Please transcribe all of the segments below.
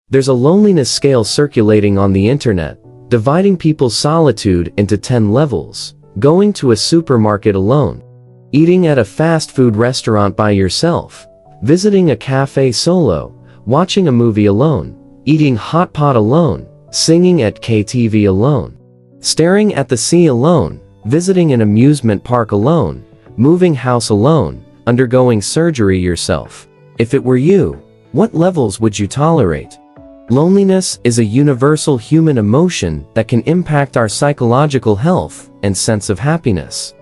There's a loneliness scale circulating on the internet, dividing people's solitude into 10 levels: going to a supermarket alone, eating at a fast food restaurant by yourself, visiting a cafe solo, watching a movie alone, eating hot pot alone, singing at KTV alone, staring at the sea alone, visiting an amusement park alone, moving house alone, undergoing surgery yourself. If it were you, what levels would you tolerate? Loneliness is a universal human emotion that can impact our psychological health and sense of happiness.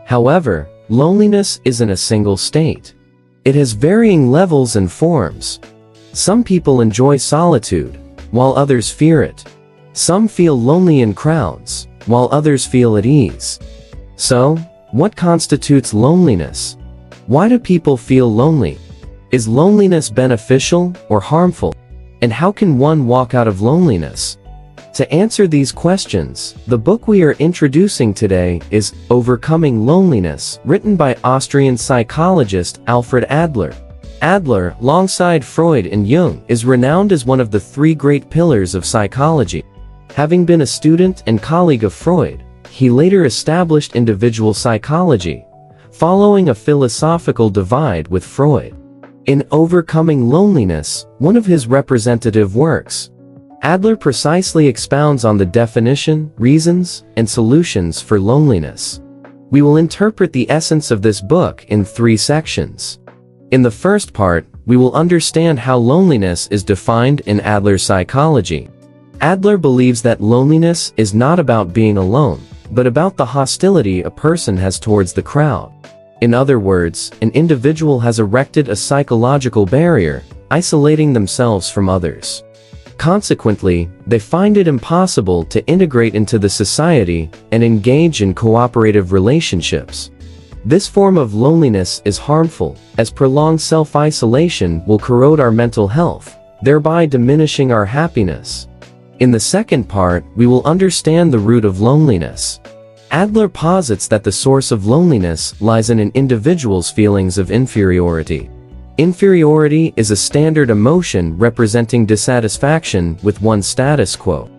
However, loneliness isn't a single state. It has varying levels and forms. Some people enjoy solitude, while others fear it. Some feel lonely in crowds, while others feel at ease. So, what constitutes loneliness? Why do people feel lonely? Is loneliness beneficial or harmful? And how can one walk out of loneliness? To answer these questions, the book we are introducing today is Overcoming Loneliness, written by Austrian psychologist Alfred Adler. Adler, alongside Freud and Jung, is renowned as one of the three great pillars of psychology. Having been a student and colleague of Freud, he later established individual psychology, following a philosophical divide with Freud. In Overcoming Loneliness, one of his representative works, Adler precisely expounds on the definition, reasons, and solutions for loneliness. We will interpret the essence of this book in 3 sections. In the first part, we will understand how loneliness is defined in Adler's psychology. Adler believes that loneliness is not about being alone, but about the hostility a person has towards the crowd. In other words, an individual has erected a psychological barrier, isolating themselves from others. Consequently, they find it impossible to integrate into the society and engage in cooperative relationships. This form of loneliness is harmful, as prolonged self-isolation will corrode our mental health, thereby diminishing our happiness. In the second part, we will understand the root of loneliness. Adler posits that the source of loneliness lies in an individual's feelings of inferiority. Inferiority is a standard emotion representing dissatisfaction with one's status quo.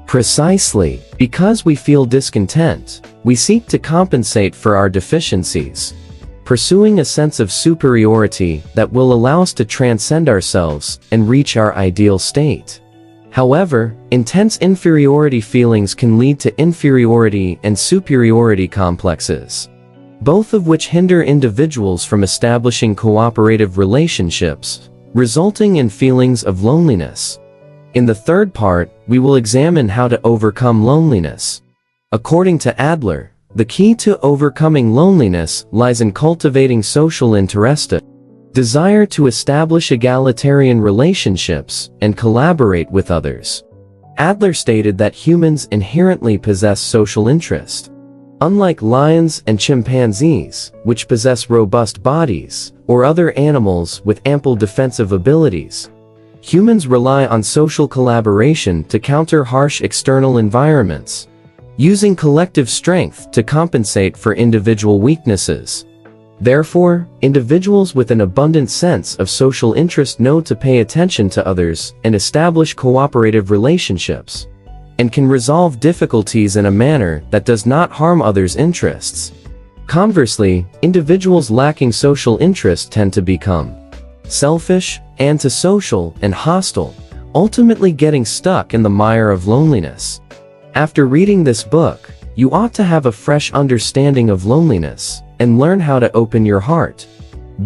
Precisely, because we feel discontent, we seek to compensate for our deficiencies, pursuing a sense of superiority that will allow us to transcend ourselves and reach our ideal state. However, intense inferiority feelings can lead to inferiority and superiority complexes, both of which hinder individuals from establishing cooperative relationships, resulting in feelings of loneliness. In the third part, we will examine how to overcome loneliness. According to Adler, the key to overcoming loneliness lies in cultivating social interest, desire to establish egalitarian relationships and collaborate with others. Adler stated that humans inherently possess social interest. Unlike lions and chimpanzees, which possess robust bodies, or other animals with ample defensive abilities, humans rely on social collaboration to counter harsh external environments, using collective strength to compensate for individual weaknesses. Therefore, individuals with an abundant sense of social interest know to pay attention to others and establish cooperative relationships, and can resolve difficulties in a manner that does not harm others' interests. Conversely, individuals lacking social interest tend to become selfish, antisocial, and hostile, ultimately getting stuck in the mire of loneliness. After reading this book, you ought to have a fresh understanding of loneliness and learn how to open your heart,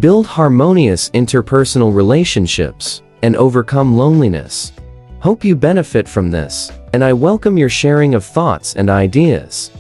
build harmonious interpersonal relationships, and overcome loneliness. Hope you benefit from this, and I welcome your sharing of thoughts and ideas.